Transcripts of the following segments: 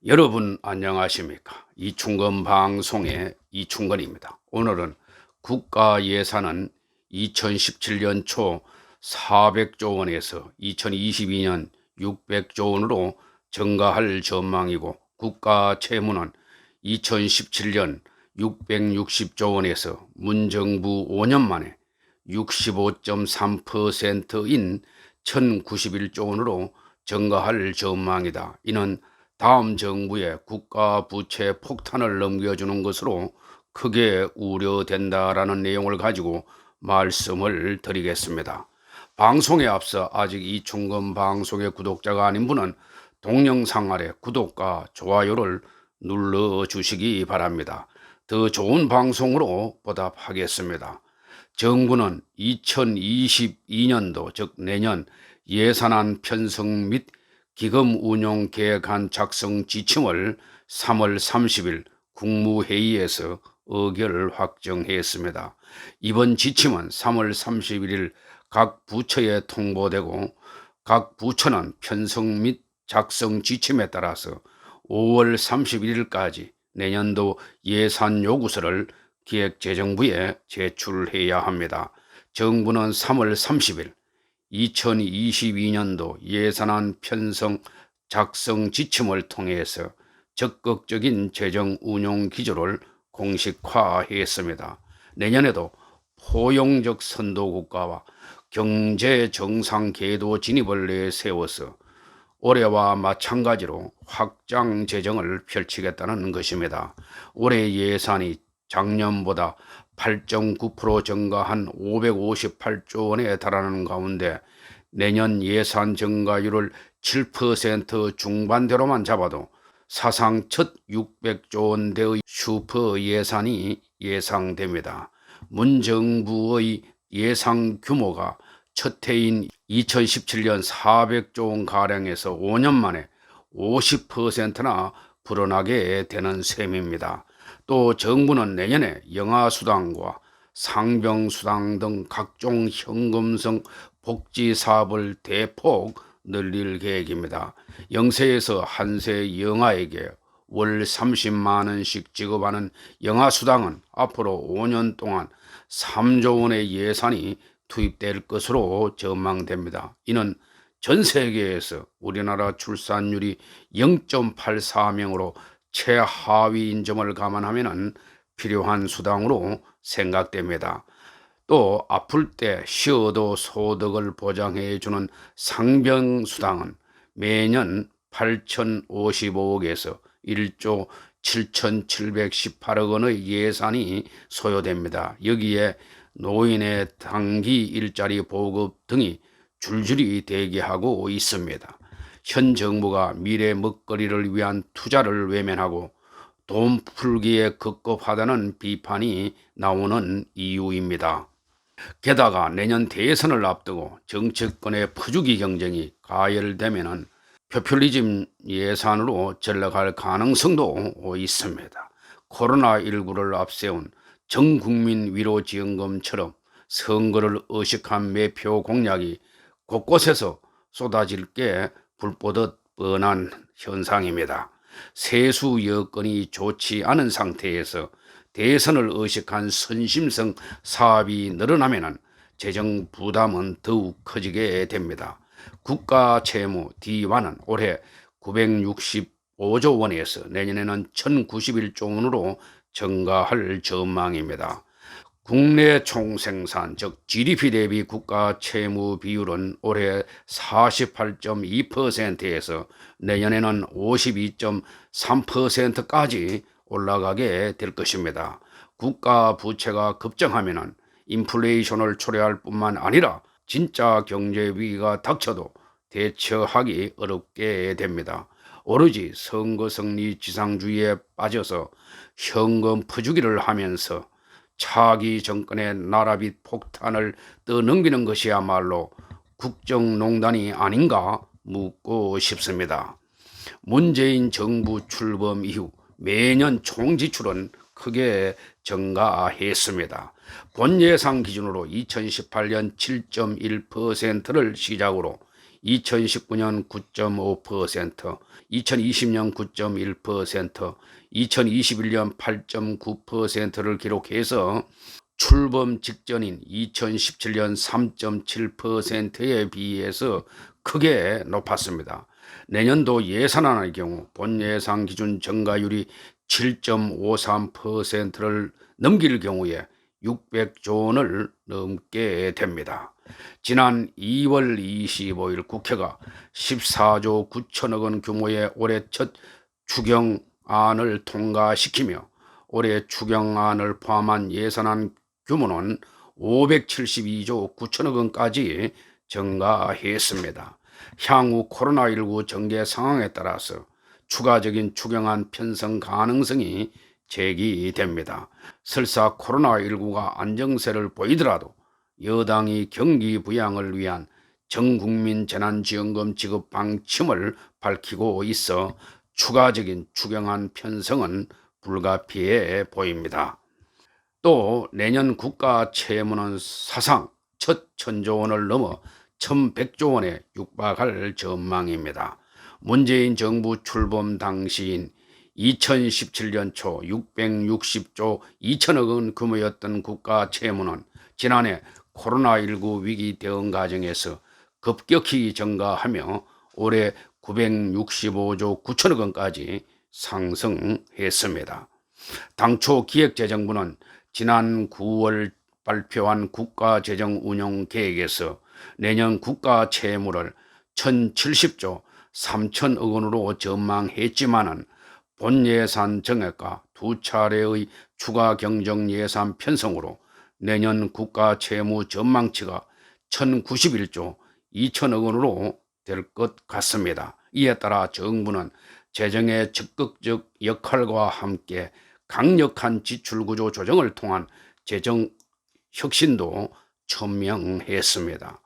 여러분 안녕하십니까? 이충건 방송의 이충건입니다. 오늘은 국가 예산은 2017년 초 400조 원에서 2022년 600조 원으로 증가할 전망이고, 국가 채무는 2017년 660조 원에서 문정부 5년 만에 65.3%인 1091조 원으로 증가할 전망이다. 이는 다음 정부의 국가 부채 폭탄을 넘겨주는 것으로 크게 우려된다라는 내용을 가지고 말씀을 드리겠습니다. 방송에 앞서 아직 이충건 방송의 구독자가 아닌 분은 동영상 아래 구독과 좋아요를 눌러주시기 바랍니다. 더 좋은 방송으로 보답하겠습니다. 정부는 2022년도 즉 내년 예산안 편성 및 기금 운용 계획안 작성 지침을 3월 30일 국무회의에서 의결을 확정했습니다. 이번 지침은 3월 31일 각 부처에 통보되고, 각 부처는 편성 및 작성 지침에 따라서 5월 31일까지 내년도 예산 요구서를 기획재정부에 제출해야 합니다. 정부는 3월 30일 2022년도 예산안 편성 작성 지침을 통해서 적극적인 재정 운용 기조를 공식화했습니다. 내년에도 포용적 선도국가와 경제 정상 궤도 진입을 내세워서 올해와 마찬가지로 확장 재정을 펼치겠다는 것입니다. 올해 예산이 작년보다 8.9% 증가한 558조 원에 달하는 가운데, 내년 예산 증가율을 7% 중반대로만 잡아도 사상 첫 600조 원대의 슈퍼 예산이 예상됩니다. 문 정부의 예산 규모가 첫 해인 2017년 400조 원가량에서 5년 만에 50%나 불어나게 되는 셈입니다. 또 정부는 내년에 영아수당과 상병수당 등 각종 현금성 복지 사업을 대폭 늘릴 계획입니다. 0세에서 1세 영아에게 월 30만 원씩 지급하는 영아수당은 앞으로 5년 동안 3조 원의 예산이 투입될 것으로 전망됩니다. 이는 전 세계에서 우리나라 출산율이 0.84명으로 최하위인 점을 감안하면 필요한 수당으로 생각됩니다. 또 아플 때 쉬어도 소득을 보장해 주는 상병수당은 매년 8,055억에서 1조 7,718억 원의 예산이 소요됩니다. 여기에 노인의 단기 일자리 보급 등이 줄줄이 대기하고 있습니다. 현 정부가 미래 먹거리를 위한 투자를 외면하고 돈 풀기에 급급하다는 비판이 나오는 이유입니다. 게다가 내년 대선을 앞두고 정치권의 퍼주기 경쟁이 가열되면 포퓰리즘 예산으로 전락할 가능성도 있습니다. 코로나19를 앞세운 전국민 위로지원금처럼 선거를 의식한 매표 공약이 곳곳에서 쏟아질 게 불보듯 뻔한 현상입니다. 세수 여건이 좋지 않은 상태에서 대선을 의식한 선심성 사업이 늘어나면 재정 부담은 더욱 커지게 됩니다. 국가 채무 D1은 올해 965조 원에서 내년에는 1091조 원으로 증가할 전망입니다. 국내 총생산 즉 GDP 대비 국가 채무 비율은 올해 48.2%에서 내년에는 52.3%까지 올라가게 될 것입니다. 국가 부채가 급증하면 인플레이션을 초래할 뿐만 아니라 진짜 경제 위기가 닥쳐도 대처하기 어렵게 됩니다. 오로지 선거 승리 지상주의에 빠져서 현금 퍼주기를 하면서 차기 정권의 나라빚 폭탄을 떠넘기는 것이야말로 국정농단이 아닌가 묻고 싶습니다. 문재인 정부 출범 이후 매년 총지출은 크게 증가했습니다. 본 예산 기준으로 2018년 7.1%를 시작으로 2019년 9.5%, 2020년 9.1%, 2021년 8.9%를 기록해서 출범 직전인 2017년 3.7%에 비해서 크게 높았습니다. 내년도 예산안의 경우 본 예산 기준 증가율이 7.53%를 넘길 경우에 600조 원을 넘게 됩니다. 지난 2월 25일 국회가 14조 9천억 원 규모의 올해 첫 추경안을 통과시키며 올해 추경안을 포함한 예산안 규모는 572조 9천억 원까지 증가했습니다. 향후 코로나19 전개 상황에 따라서 추가적인 추경안 편성 가능성이 제기됩니다. 설사 코로나19가 안정세를 보이더라도 여당이 경기 부양을 위한 전국민 재난지원금 지급 방침을 밝히고 있어 추가적인 추경안 편성은 불가피해 보입니다. 또 내년 국가 채무는 사상 첫 1,000조 원을 넘어 1,100조 원에 육박할 전망입니다. 문재인 정부 출범 당시인 2017년 초 660조 2천억 원 규모였던 국가 채무는 지난해 코로나19 위기 대응 과정에서 급격히 증가하며 올해 965조 9천억 원까지 상승했습니다. 당초 기획재정부는 지난 9월 발표한 국가재정운용계획에서 내년 국가 채무를 1,070조 3천억 원으로 전망했지만은 본 예산 정액과 두 차례의 추가 경정 예산 편성으로 내년 국가 채무 전망치가 1,091조 2천억 원으로 될 것 같습니다. 이에 따라 정부는 재정의 적극적 역할과 함께 강력한 지출구조 조정을 통한 재정 혁신도 천명했습니다.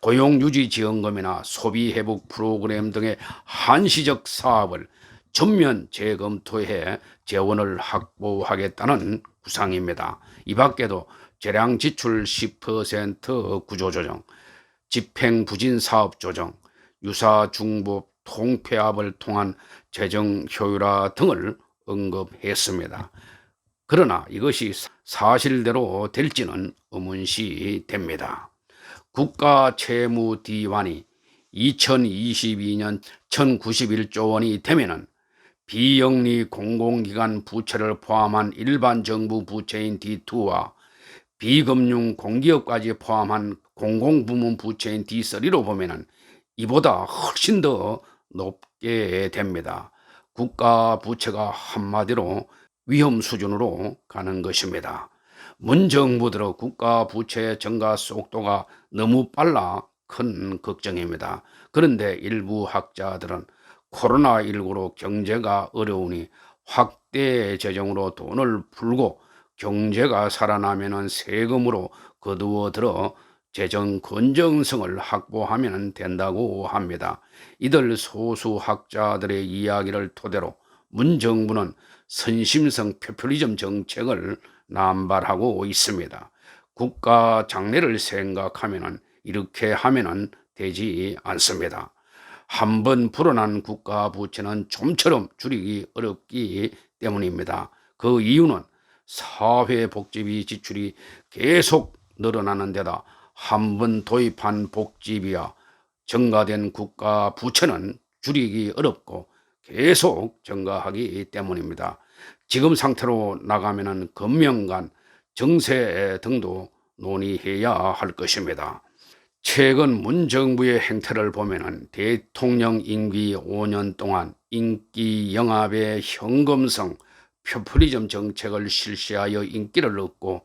고용유지지원금이나 소비회복 프로그램 등의 한시적 사업을 전면 재검토해 재원을 확보하겠다는 구상입니다. 이 밖에도 재량지출 10% 구조조정, 집행부진사업 조정, 유사중복 통폐합을 통한 재정 효율화 등을 언급했습니다. 그러나 이것이 사실대로 될지는 의문시됩니다. 국가채무디완이 2022년 1,091조 원이 되면은 비영리 공공기관 부채를 포함한 일반 정부 부채인 D2와 비금융 공기업까지 포함한 공공부문 부채인 D3로 보면은 이보다 훨씬 더 높게 됩니다. 국가 부채가 한마디로 위험 수준으로 가는 것입니다. 문 정부 들어 국가 부채 증가 속도가 너무 빨라 큰 걱정입니다. 그런데 일부 학자들은 코로나19로 경제가 어려우니 확대 재정으로 돈을 풀고 경제가 살아나면 세금으로 거두어 들어 재정 건전성을 확보하면 된다고 합니다. 이들 소수 학자들의 이야기를 토대로 문 정부는 선심성 포퓰리즘 정책을 남발하고 있습니다. 국가 장래를 생각하면 이렇게 하면 되지 않습니다. 한번 불어난 국가 부채는 좀처럼 줄이기 어렵기 때문입니다. 그 이유는 사회복지비 지출이 계속 늘어나는 데다 한번 도입한 복지비와 증가된 국가 부채는 줄이기 어렵고 계속 증가하기 때문입니다. 지금 상태로 나가면 금명간 정세 등도 논의해야 할 것입니다. 최근 문 정부의 행태를 보면 대통령 임기 5년 동안 인기 영합의 현금성 포퓰리즘 정책을 실시하여 인기를 얻고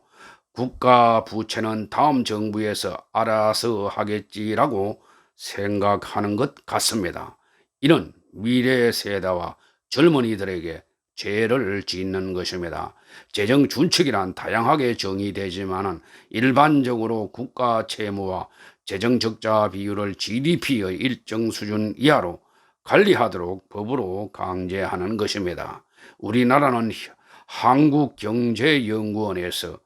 국가 부채는 다음 정부에서 알아서 하겠지라고 생각하는 것 같습니다. 이는 미래 세대와 젊은이들에게 죄를 짓는 것입니다. 재정 준칙이란 다양하게 정의되지만 일반적으로 국가 채무와 재정 적자 비율을 GDP의 일정 수준 이하로 관리하도록 법으로 강제하는 것입니다. 우리나라는 한국경제연구원에서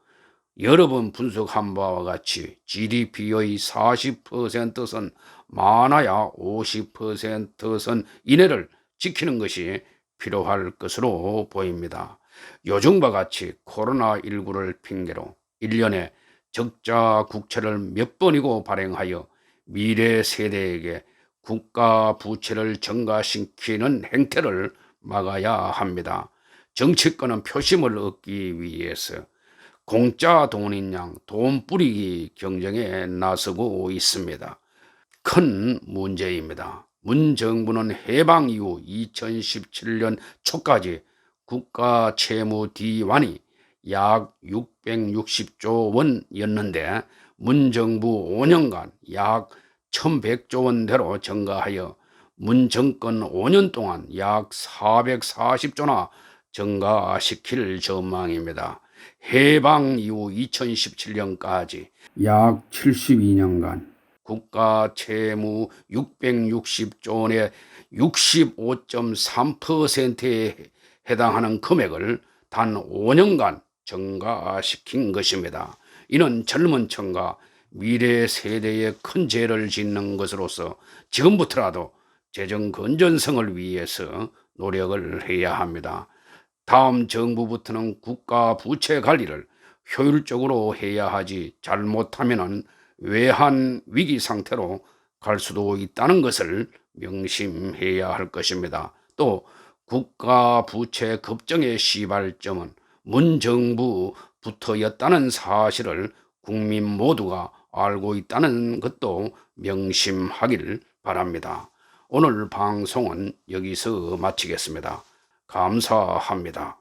여러 번 분석한 바와 같이 GDP의 40%선 많아야 50%선 이내를 지키는 것이 필요할 것으로 보입니다. 요즘과 같이 코로나19를 핑계로 1년에 적자 국채를 몇 번이고 발행하여 미래 세대에게 국가 부채를 증가시키는 행태를 막아야 합니다. 정치권은 표심을 얻기 위해서 공짜 돈인 양 돈 뿌리기 경쟁에 나서고 있습니다. 큰 문제입니다. 문 정부는 해방 이후 2017년 초까지 국가 채무 D환이 약 660조 원이었는데 문 정부 5년간 약 1100조 원대로 증가하여 문 정권 5년 동안 약 440조나 증가시킬 전망입니다. 해방 이후 2017년까지 약 72년간 국가 채무 660조 원의 65.3%에 해당하는 금액을 단 5년간 증가시킨 것입니다. 이는 젊은 층과 미래 세대에 큰 죄를 짓는 것으로서 지금부터라도 재정 건전성을 위해서 노력을 해야 합니다. 다음 정부부터는 국가 부채 관리를 효율적으로 해야 하지 잘못하면 외환 위기 상태로 갈 수도 있다는 것을 명심해야 할 것입니다. 또 국가 부채 급증의 시발점은 문 정부부터였다는 사실을 국민 모두가 알고 있다는 것도 명심하길 바랍니다. 오늘 방송은 여기서 마치겠습니다. 감사합니다.